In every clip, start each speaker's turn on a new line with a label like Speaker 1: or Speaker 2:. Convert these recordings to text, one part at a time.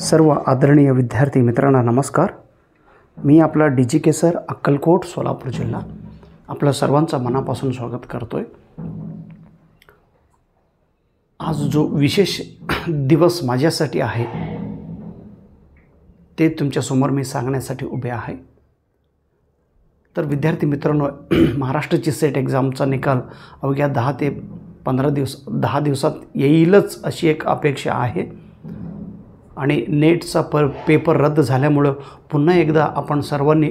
Speaker 1: सर्व आदरणीय विद्यार्थी मित्रांना नमस्कार। मी आपला DGK सर, अक्कलकोट, सोलापूर जिल्हा, आपल्या सर्वांचं मनापासून स्वागत करतोय। आज जो विशेष दिवस माझ्यासाठी आहे ते तुमच्या समोर मी सांगण्यासाठी उभे आहे। तर विद्यार्थी मित्रांनो, महाराष्ट्राची सेट एक्झामचा निकाल अवघ्या 10 ते 10 दिवसात येईलच अशी एक अपेक्षा आहे आणि नेटचा पेपर रद्द झाल्यामुळे पुन्हा एकदा आपण सर्वांनी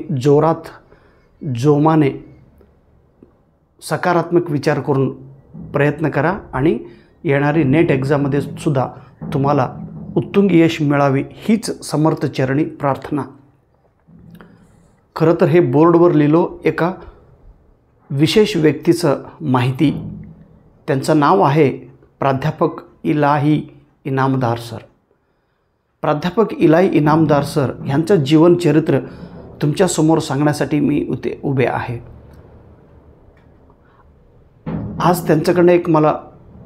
Speaker 1: जोमाने सकारात्मक विचार करून प्रयत्न करा आणि येणारी नेट एक्झाममध्ये सुद्धा तुम्हाला उत्तुंग यश मिळावे हीच समर्थ चरणी प्रार्थना। खरं तर हे बोर्डवर लिहिलो एका विशेष व्यक्तीचं माहिती। त्यांचं नाव आहे प्राध्यापक इलाही इनामदार सर। प्राध्यापक इलाही इनामदार सर यांचं जीवनचरित्र तुमच्या समोर सांगण्यासाठी मी उभे आहे। आज त्यांच्याकडनं एक मला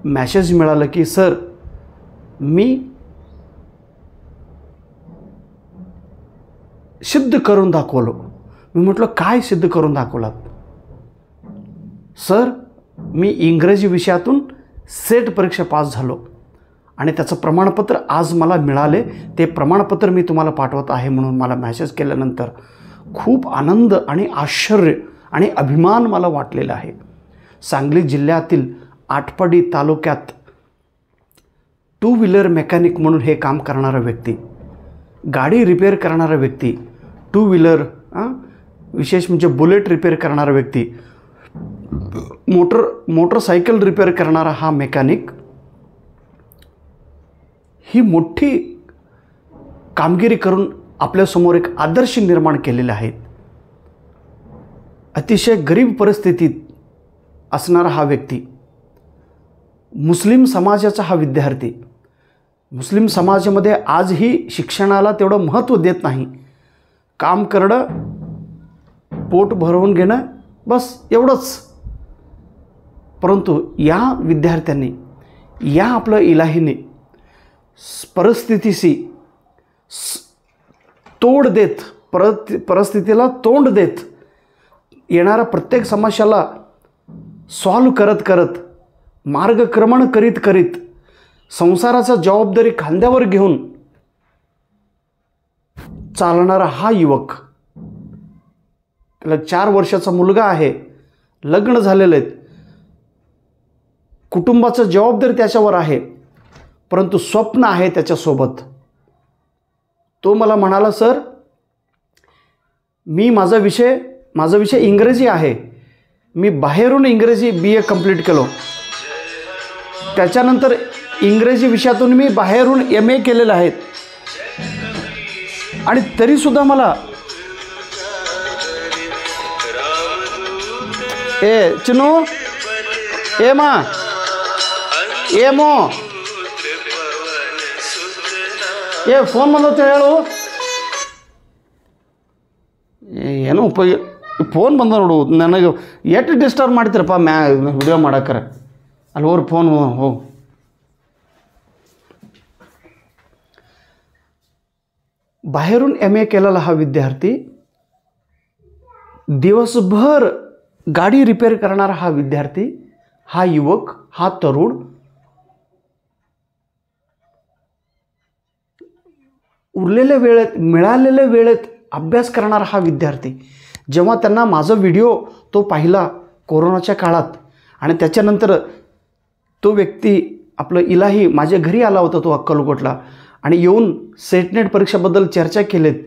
Speaker 1: मेसेज मिळाला की सर मी सिद्ध करून दाखवलो। मी म्हटलं काय सिद्ध करून दाखवलात? सर मी इंग्रजी विषयातून सेट परीक्षा पास झालो आणि त्याचं प्रमाणपत्र आज मला मिळाले। ते प्रमाणपत्र मी तुम्हाला पाठवत आहे म्हणून मला मेसेज केल्यानंतर खूप आनंद आणि आश्चर्य आणि अभिमान मला वाटलेला आहे। सांगली जिल्ह्यातील आटपाडी तालुक्यात 2 व्हीलर मेकॅनिक म्हणून हे काम करणारा व्यक्ती, गाडी रिपेअर करणारा व्यक्ती, 2 व्हीलर विशेष म्हणजे बुलेट रिपेअर करणारा व्यक्ती, मोटरसायकल रिपेअर करणारा हा मेकॅनिक ही मोठी कामगिरी करून आपल्यासमोर एक आदर्श निर्माण केलेले आहेत। अतिशय गरीब परिस्थितीत असणारा हा व्यक्ती, मुस्लिम समाजाचा हा विद्यार्थी, मुस्लिम समाजामध्ये आजही शिक्षणाला तेवढं महत्त्व देत नाही। काम करणं, पोट भरवून घेणं, बस एवढंच। परंतु या विद्यार्थ्यांनी, या आपलं इलाहीने परिस्थितीशी तोड देत, परिस्थितीला तोंड देत, येणाऱ्या प्रत्येक समस्याला सॉल्व करत मार्गक्रमण करीत संसाराचा जबाबदारी खांद्यावर घेऊन चालणारा हा युवक, त्याला 4 वर्षाचा मुलगा आहे, लग्न झालेलं आहे, कुटुंबाची जबाबदारी त्याच्यावर आहे, परंतु स्वप्न आहे त्याच्यासोबत। तो मला म्हणाला सर मी माझा विषय इंग्रजी आहे, मी बाहेरून इंग्रजी BA कंप्लीट केलो, त्याच्यानंतर इंग्रजी विषयातून मी बाहेरून MA केलेलं आहे आणि तरीसुद्धा मला चिनू मो ಫೋನ್ ಬಂದತ್ತೆ ಹೇಳು। ಏನೋ ಫೋನ್ ಬಂದ ನೋಡು, ನನಗೆ ಎಷ್ಟು ಡಿಸ್ಟರ್ಬ್ ಮಾಡ್ತೀರಪ್ಪ ವಿಡಿಯೋ ಮಾಡಕ್ರೆ, ಅಲ್ಲಿ ಹೋಗಿ ಫೋನ್ ಹೋಗು। बाहेरून MA केलेला हा विद्यार्थी, दिवसभर गाडी रिपेअर करणारा हा विद्यार्थी, हा युवक, हा तरुण मिळालेल्या वेळेत अभ्यास करणारा हा विद्यार्थी, जेव्हा त्यांना माझा व्हिडिओ तो पाहिला कोरोनाच्या काळात आणि त्याच्यानंतर तो व्यक्ती आपलं इलाही माझ्या घरी आला होता, तो अक्कलकोटला, आणि येऊन सेटनेट परीक्षेबद्दल चर्चा केलीत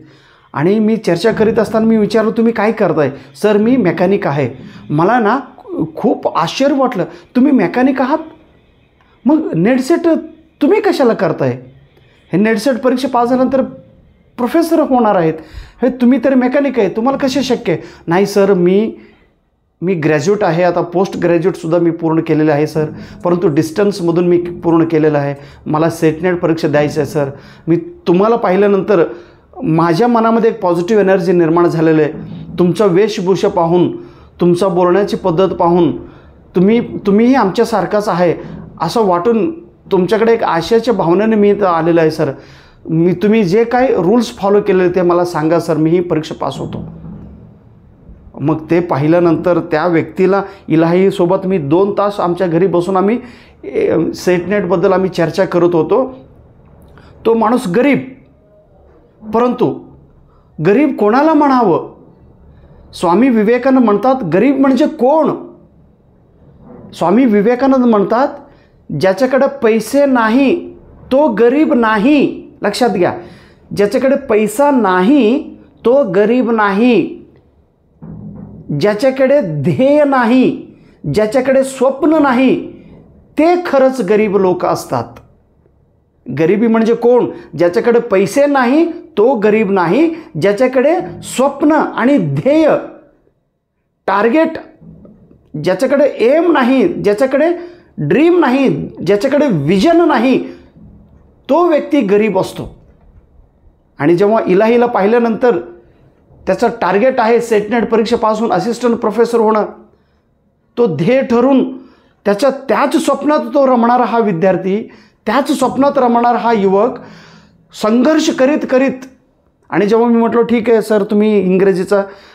Speaker 1: आणि मी चर्चा करीत असताना मी विचारलो तुम्ही काय करताय? सर मी मेकॅनिक आहे। मला ना खूप आश्चर्य वाटलं, तुम्ही मेकॅनिक आहात, मग नेटसेट तुम्ही कशाला करताय? हे नेटसेट परीक्षा पास झाल्यानंतर प्रोफेसर होणार आहेत, हे तुम्ही तर मेकॅनिक आहे, तुम्हाला कसे शक्य? नाही सर मी ग्रॅज्युएट आहे, आता पोस्ट ग्रॅज्युएटसुद्धा मी पूर्ण केलेलं आहे सर, परंतु डिस्टन्समधून मी पूर्ण केलेलं आहे, मला सेटनेट परीक्षा द्यायची आहे सर। मी तुम्हाला पाहिल्यानंतर माझ्या मनामध्ये एक पॉझिटिव्ह एनर्जी निर्माण झालेलं आहे। तुमचा वेशभूषा पाहून, तुमचा बोलण्याची पद्धत पाहून तुम्हीही आमच्यासारखाच आहे असं वाटून तुमच्याकडे एक आशयाच्या भावनेने मी इथं आलेलो आहे सर। तुम्ही जे काय रूल्स फॉलो केले ते मला सांगा सर, मी ही परीक्षा पास होतो. मग ते पाहिल्यानंतर त्या व्यक्तीला इलाहीसोबत मी 2 तास आमच्या घरी बसून आम्ही सेटनेटबद्दल आम्ही चर्चा करत होतो. तो माणूस गरीब, परंतु गरीब कोणाला म्हणावं? स्वामी विवेकानंद म्हणतात गरीब म्हणजे कोण? स्वामी विवेकानंद म्हणतात ज्याच्याकडे पैसे नाही तो गरीब नाही. लक्षात घ्या, ज्याच्याकडे पैसा नाही तो गरीब नाही. ज्याच्याकडे ध्येय नाही, ज्याच्याकडे स्वप्न नाही, ते खरंच गरीब लोक असतात. गरिबी म्हणजे कोण? ज्याच्याकडे पैसे नाही तो गरीब नाही. ज्याच्याकडे स्वप्न आणि ध्येय, टार्गेट, ज्याच्याकडे एम नाही, ज्याच्याकडे ड्रीम नाही, ज्याच्याकडे विजन नाही, तो व्यक्ती गरीब असतो. आणि जेव्हा इलाहीला पाहिल्यानंतर त्याचं टार्गेट आहे सेटनेट परीक्षा पास होऊन असिस्टंट प्रोफेसर होणं, तो ध्येय ठरून त्याच स्वप्नात तो रमणारा हा विद्यार्थी, त्याच स्वप्नात रमणारा हा युवक संघर्ष करीत करीत, आणि जेव्हा मी म्हटलं ठीक आहे सर, तुम्ही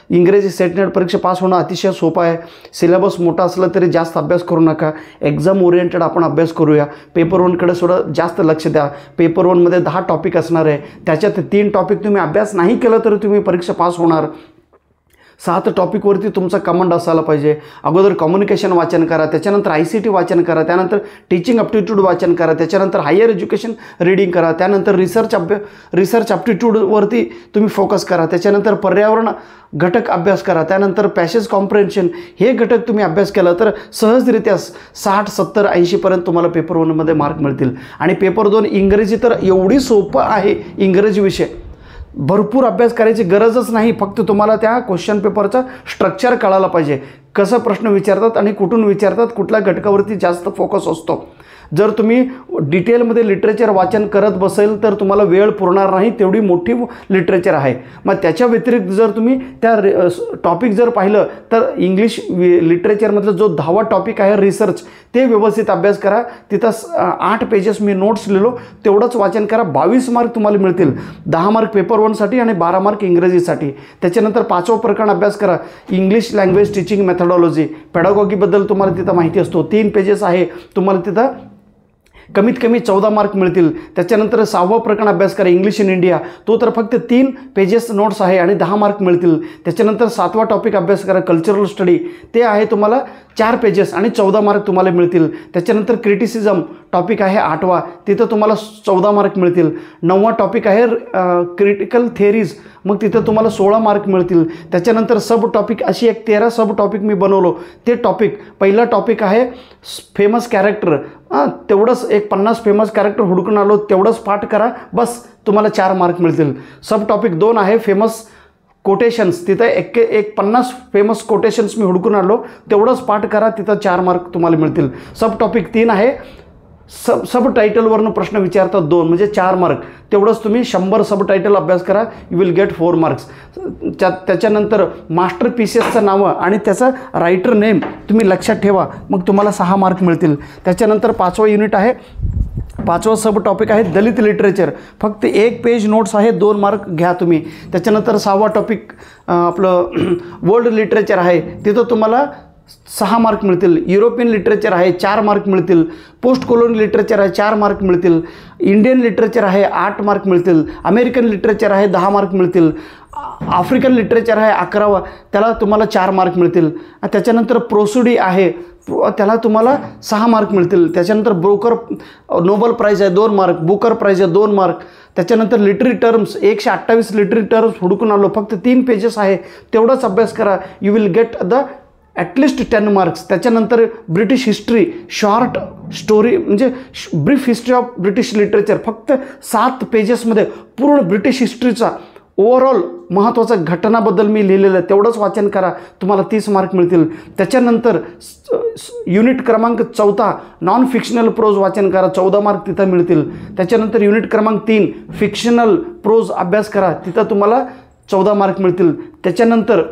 Speaker 1: इंग्रजी सेटनेट परीक्षा पास होणं अतिशय सोपं आहे, सिलेबस मोठा असला तरी जास्त अभ्यास करू नका, एक्झाम ओरिएंटेड आपण अभ्यास करूया, पेपर 1कडे सुद्धा जास्त लक्ष द्या. पेपर 1मध्ये 10 टॉपिक असणार आहे, त्याच्यात 3 टॉपिक तुम्ही अभ्यास नाही केलं तरी तुम्ही परीक्षा पास होणार. 7 टॉपिकवरती तुमचा कमांड असायला पाहिजे. अगोदर कम्युनिकेशन वाचन करा, त्याच्यानंतर ICT वाचन करा, त्यानंतर टीचिंग ॲप्टिट्यूड वाचन करा, त्याच्यानंतर हायर एज्युकेशन रीडिंग करा, त्यानंतर रिसर्च ॲप्टिट्यूडवरती तुम्ही फोकस करा, त्याच्यानंतर पर्यावरण घटक अभ्यास करा, त्यानंतर पॅसेज कॉम्प्रेन्शन, हे घटक तुम्ही अभ्यास केला तर सहजरित्या 60, 70, 80पर्यंत तुम्हाला पेपर 1मध्ये मार्क मिळतील. आणि पेपर 2 इंग्रजी तर एवढी सोपं आहे, इंग्रजी विषय भरपूर अभ्यास करायची गरजच नाही. फक्त तुम्हाला त्या क्वेश्चन पेपरचा स्ट्रक्चर कळायला पाहिजे, कसं प्रश्न विचारतात आणि कुठून विचारतात, कुठल्या घटकावरती जास्त फोकस असतो. जर तुम्ही डिटेलमध्ये लिटरेचर वाचन करत बसेल तर तुम्हाला वेळ पुरणार नाही, तेवढी मोठी लिटरेचर आहे. मग त्याच्या व्यतिरिक्त जर तुम्ही त्या टॉपिक जर पाहिलं तर इंग्लिश लिटरेचरमधलं जो 10वा टॉपिक आहे रिसर्च, ते व्यवस्थित अभ्यास करा. तिथं 8 पेजेस मी नोट्स लिहिलो, तेवढंच वाचन करा. 22 मार्क तुम्हाला मिळतील. 10 मार्क पेपर 1साठी आणि 12 मार्क इंग्रजीसाठी. त्याच्यानंतर 5वं प्रकरण अभ्यास करा, इंग्लिश लँग्वेज टीचिंग मेथडॉलॉजी, पेडागॉगीबद्दल तुम्हाला तिथं माहिती असतो. 3 पेजेस आहे, तुम्हाला तिथं कमीत कमी 14 मार्क मिळतील. त्याच्यानंतर 6वं प्रकरण अभ्यास करा, इंग्लिश इन इंडिया, तो तर फक्त 3 पेजेस नोट्स आहे आणि 10 मार्क मिळतील. त्याच्यानंतर 7वा टॉपिक अभ्यास करा, कल्चरल स्टडी, ते आहे तुम्हाला 4 पेजेस आणि 14 मार्क तुम्हाला मिळतील. त्याच्यानंतर क्रिटिसिझम टॉपिक आहे 8वा, तिथं तुम्हाला 14 मार्क मिळतील. 9वा टॉपिक आहे क्रिटिकल थेअरीज, मग तिथं तुम्हाला 16 मार्क मिळतील. त्याच्यानंतर सब टॉपिक, अशी एक 13 सब टॉपिक मी बनवलो. ते टॉपिक, पहिला टॉपिक आहे फेमस कॅरेक्टर, तेवढंच एक 50 फेमस कॅरेक्टर हुडकून आलो, तेवढंच पाठ करा, बस तुम्हाला 4 मार्क मिळतील. सब टॉपिक 2 आहे फेमस कोटेशन्स, तिथं एक 50 फेमस कोटेशन्स मी हुडकून आलो, तेवढंच पाठ करा, तिथं 4 मार्क तुम्हाला मिळतील. सब टॉपिक 3 आहे सब टायटलवरनं प्रश्न विचारतात 2, म्हणजे 4 मार्क, तेवढंच तुम्ही 100 सब टायटल अभ्यास करा, यू विल गेट 4 मार्क्स. त्याच्यानंतर मास्टर पीसेसचं नावं आणि त्याचं रायटर नेम तुम्ही लक्षात ठेवा, मग तुम्हाला 6 मार्क मिळतील. त्याच्यानंतर 5वं युनिट आहे, 5वं सब टॉपिक आहे दलित लिटरेचर, फक्त 1 पेज नोट्स आहे, 2 मार्क घ्या तुम्ही. त्याच्यानंतर 6वा टॉपिक आपलं वर्ल्ड लिटरेचर आहे, तिथं तुम्हाला 6 मार्क मिळतील. युरोपियन लिटरेचर आहे, 4 मार्क मिळतील. पोस्ट कोलोनियल लिटरेचर आहे, 4 मार्क मिळतील. इंडियन लिटरेचर आहे, 8 मार्क मिळतील. अमेरिकन लिटरेचर आहे, 10 मार्क मिळतील. आफ्रिकन लिटरेचर आहे 11वा, त्याला तुम्हाला 4 मार्क मिळतील. त्याच्यानंतर प्रोसुडी आहे, त्याला तुम्हाला 6 मार्क मिळतील. त्याच्यानंतर नोबल प्राईज आहे 2 मार्क, बुकर प्राईज आहे 2 मार्क. त्याच्यानंतर लिटरी टर्म्स 128 लिटरी टर्म्स हुडकून आलो, फक्त 3 पेजेस आहे, तेवढाच अभ्यास करा, you will get the at least 10 marks. त्याच्यानंतर ब्रिटिश हिस्ट्री, शॉर्ट स्टोरी म्हणजे brief history of British literature, फक्त 7 पेजेसमध्ये पूर्ण ब्रिटिश हिस्ट्रीचा ओव्हरऑल महत्त्वाच्या घटनाबद्दल मी लिहिलेलं आहे, तेवढंच वाचन करा, तुम्हाला 30 मार्क मिळतील. त्याच्यानंतर युनिट क्रमांक 4 नॉन फिक्शनल प्रोज वाचन करा, 14 मार्क तिथं मिळतील. त्याच्यानंतर युनिट क्रमांक 3 फिक्शनल प्रोज अभ्यास करा, तिथं तुम्हाला 14 मार्क मिळतील. त्याच्यानंतर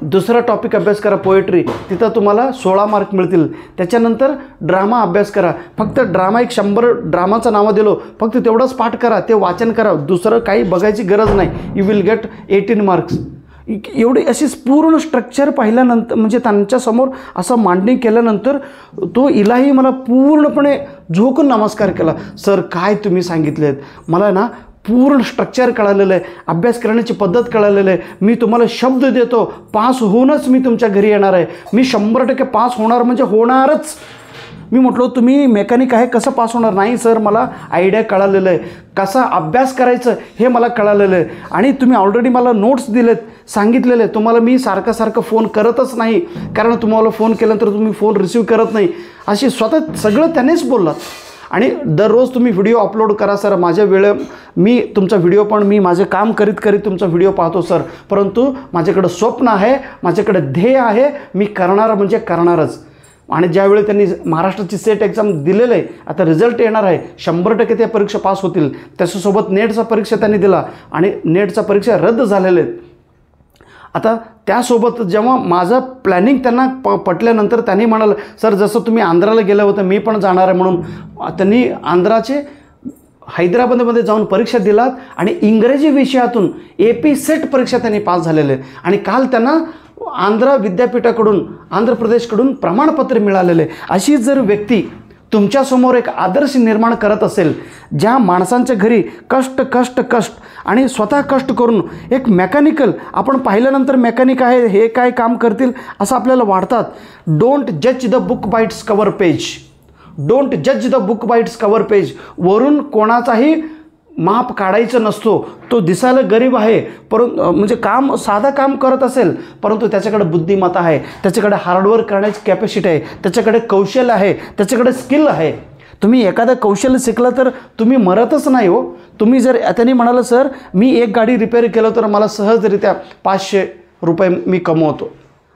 Speaker 1: दुसरा टॉपिक अभ्यास करा पोएट्री, तिथं तुम्हाला 16 मार्क मिळतील. त्याच्यानंतर ड्रामा अभ्यास करा, फक्त ड्रामा एक 100 ड्रामाचं नावं दिलो, फक्त तेवढंच पाठ करा, ते वाचन करा, दुसरं काही बघायची गरज नाही. You will get 18 marks. एवढी अशी पूर्ण स्ट्रक्चर पाहिल्यानंतर, म्हणजे त्यांच्यासमोर असं मांडणी केल्यानंतर तो इलाही मला पूर्णपणे झोकून नमस्कार केला. सर काय तुम्ही सांगितलेत, मला ना पूर्ण स्ट्रक्चर कळालेलं आहे, अभ्यास करण्याची पद्धत कळालेलं आहे. मी तुम्हाला शब्द देतो, पास होऊनच मी तुमच्या घरी येणार आहे. मी 100% पास होणार म्हणजे होणारच. मी म्हटलो तुम्ही मेकॅनिक आहे, कसं पास होणार? नाही सर, मला आयडिया कळालेलं आहे, कसा अभ्यास करायचं हे मला कळालेलं आहे, आणि तुम्ही ऑलरेडी मला नोट्स दिलेत, सांगितलेले. तुम्हाला मी सारखं फोन करतच नाही, कारण तुम्हाला फोन केल्यानंतर तुम्ही फोन रिसीव करत नाही, अशी स्वतः सगळं त्यानेच बोललात. आणि दररोज तुम्ही व्हिडिओ अपलोड करा सर, माझ्या मी तुमचा व्हिडिओ पण मी माझे काम करीत करीत तुमचा व्हिडिओ पाहतो सर, परंतु माझ्याकडे स्वप्न आहे, माझ्याकडे ध्येय आहे, मी करणार म्हणजे करणारच. आणि ज्यावेळी त्यांनी महाराष्ट्राची सेट एक्झाम दिलेलं आहे, आता रिझल्ट येणार आहे, 100% त्या परीक्षा पास होतील. त्याच्यासोबत नेटचा परीक्षा त्यांनी दिला आणि नेटचा परीक्षा रद्द झालेले आहेत. आता त्यासोबत जेव्हा माझं प्लॅनिंग त्यांना पटल्यानंतर त्यांनी म्हणालं सर जसं तुम्ही आंध्राला गेलं होतं मी पण जाणार आहे म्हणून, त्यांनी आंध्राचे हैदराबादमध्ये जाऊन परीक्षा दिलात आणि इंग्रजी विषयातून AP सेट परीक्षा त्यांनी पास झालेले आहेत. आणि काल त्यांना आंध्र विद्यापीठाकडून, आंध्र प्रदेशकडून प्रमाणपत्र मिळालेले. अशी जर व्यक्ती तुमच्यासमोर एक आदर्श निर्माण करत असेल, ज्या माणसांच्या घरी कष्ट आणि स्वतः कष्ट करून एक मेकॅनिकल, आपण पाहिल्यानंतर मेकॅनिक आहे हे काय काम करतील असं आपल्याला वाटतात. डोंट जज the book by its cover page, don't जज the book by its cover page. वरून कोणाचाही माप काढायचं नसतो. तो दिसायला गरीब आहे, परंतु म्हणजे साधं काम करत असेल, परंतु त्याच्याकडे बुद्धिमत्ता आहे, त्याच्याकडे हार्डवर्क करण्याची कॅपॅसिटी आहे, त्याच्याकडे कौशल्य आहे, त्याच्याकडे स्किल आहे. तुम्ही एखादं कौशल्य शिकलं तर तुम्ही मरतच नाही हो. तुम्ही जर त्यांनी म्हणालं सर मी एक गाडी रिपेअर केलं तर मला सहजरित्या 500 रुपये मी कमवतो,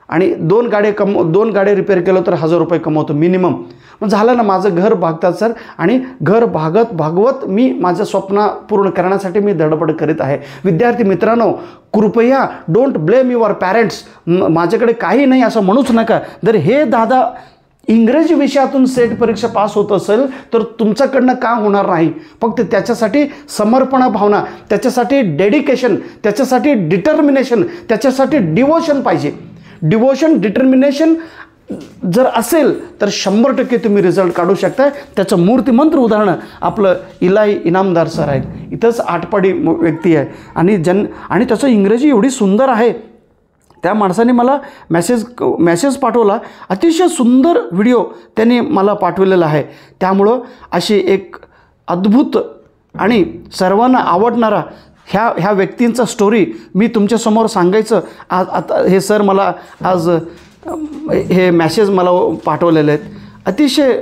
Speaker 1: आणि 2 गाड्या रिपेअर केलं तर 1000 रुपये कमवतो मिनिमम. मग झालं ना, माझं घर भागतात सर, आणि घर भागवत मी माझं स्वप्न पूर्ण करण्यासाठी मी धडपड करीत आहे. विद्यार्थी मित्रांनो, कृपया डोंट ब्लेम युअर पॅरेंट्स. माझ्याकडे काही नाही असं म्हणूच नका. जर हे दादा इंग्रजी विषयातून सेट परीक्षा पास होत असेल तर तुमच्याकडनं का होणार नाही? फक्त त्याच्यासाठी समर्पण भावना, त्याच्यासाठी डेडिकेशन, त्याच्यासाठी डिटर्मिनेशन, त्याच्यासाठी डिवोशन पाहिजे. डिवोशन, डिटर्मिनेशन जर असेल तर 100% तुम्ही रिझल्ट काढू शकता. त्याचं मूर्तिमंत उदाहरण आपलं इलाही इनामदार सर आहेत. इथंच आटपाडी व्यक्ती आहे, आणि त्याचं इंग्रजी एवढी सुंदर आहे. त्या माणसाने मला मेसेज पाठवला, अतिशय सुंदर व्हिडिओ त्यांनी मला पाठवलेला आहे. त्यामुळं अशी एक अद्भुत आणि सर्वांना आवडणारा ह्या व्यक्तींचा स्टोरी मी तुमच्यासमोर सांगायचं आता हे सर मला आज हे मेसेज मला पाठवलेले आहेत. अतिशय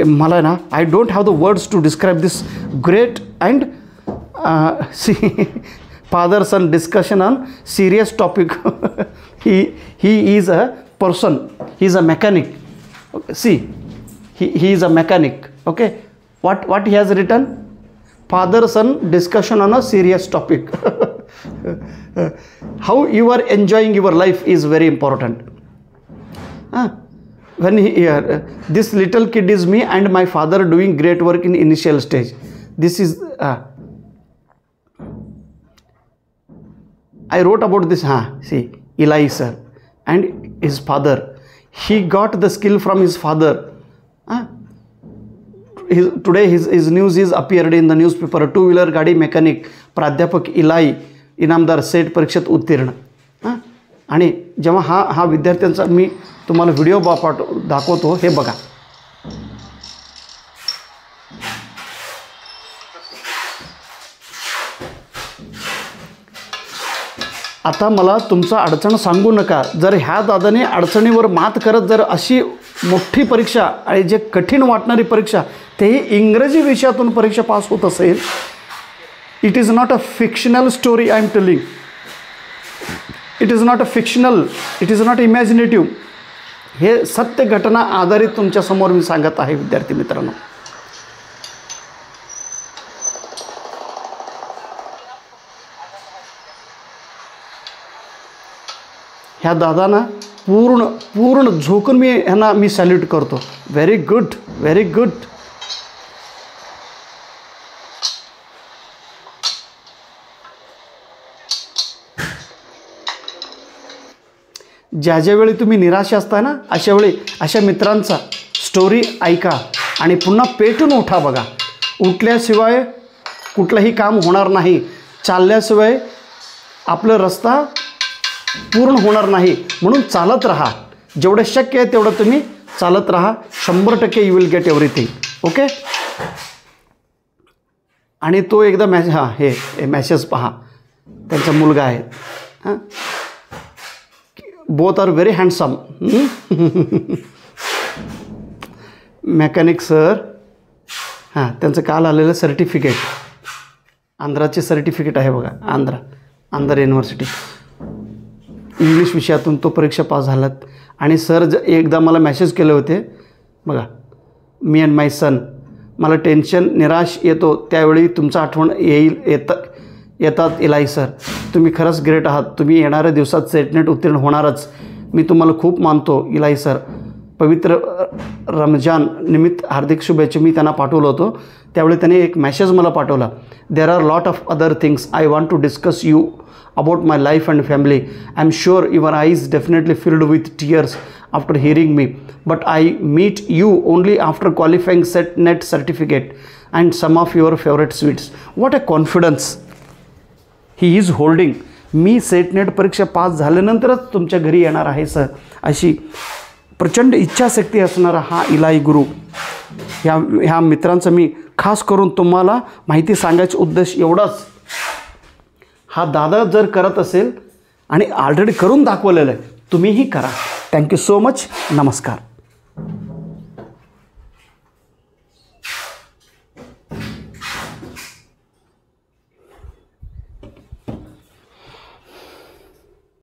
Speaker 1: मला ना I don't have the words to describe this great and father son discussion on serious topic. he is a person, he is a mechanic. See, he is a mechanic. Okay, what he has written? Father son discussion on a serious topic. How you are enjoying your life is very important. When this little kid is me and my father doing great work in initial stage. This is I wrote about this. See, Eli sir and his father. He got the skill from his father. Today his news is appeared in the newspaper. 2-wheeler गाडी mechanic प्राध्यापक इलाई Inamdar set परीक्षेत उत्तीर्ण. आणि जेव्हा हा विद्यार्थ्यांचा मी तुम्हाला व्हिडिओ दाखवतो, हे बघा. आता मला तुमचं अडचण सांगू नका. जर ह्या दादाने अडचणीवर मात करत जर अशी मोठी परीक्षा आणि जे कठीण वाटणारी परीक्षा तेही इंग्रजी विषयातून परीक्षा पास होत असेल, it is not a fictional story I am telling. It is not a fictional, it is not imaginative. हे सत्य घटना आधारित तुमच्यासमोर मी सांगत आहे विद्यार्थी मित्रांनो. ह्या दादांना पूर्ण झोकून मी सॅल्यूट करतो. Very good, very good. ज्यावेळी तुम्ही निराश असता ना, अशावेळी अशा मित्रांचा स्टोरी ऐका आणि पुन्हा पेटून उठा. बघा, उठल्याशिवाय कुठलंही काम होणार नाही, चालल्याशिवाय आपलं रस्ता पूर्ण होणार नाही. म्हणून चालत राहा, जेवढं शक्य आहे तेवढं तुम्ही चालत राहा. 100% you will get everything. Okay. आणि तो एकदा हे मॅसेज पहा, त्यांचा मुलगा आहे. हां, both are very handsome. Mechanic sir. हां, त्यांचं काल आलेलं सर्टिफिकेट, आंध्राचे सर्टिफिकेट आहे बघा. आंध्र युनिव्हर्सिटी इंग्लिश विषयातून तो परीक्षा पास झालात. आणि सर एकदा मला मेसेज केले होते बघा, मी अँड माय सन, मला टेन्शन निराश येतो त्यावेळी तुमचं आठवण येतात इलाही सर. तुम्ही खरंच ग्रेट आहात. तुम्ही येणाऱ्या दिवसात सेटनेट उत्तीर्ण होणारच. मी तुम्हाला खूप मानतो इलाही सर. पवित्र रमजान निमित्त हार्दिक शुभेच्छा मी त्यांना पाठवलं होतं. त्यावेळी त्याने एक मेसेज मला पाठवला. There are lot of other things I want to discuss you about my life and family. I'm sure your eyes definitely filled with tears after hearing me, but I meet you only after qualifying net certificate and some of your favorite sweets. What a confidence he is holding. Me SET NET परीक्षा pass झाल्यानंतरच तुमच्या घरी येणार आहे sir, अशी प्रचंड इच्छाशक्ती असणारा हा इलाही गुरु. ह्या मित्रांचं मी खास करून तुम्हाला माहिती सांगायचा उद्देश एवढाच. हा दादा जर करत असेल आणि ऑलरेडी करून दाखवलेलं आहे, तुम्हीही करा. Thank you so much. नमस्कार.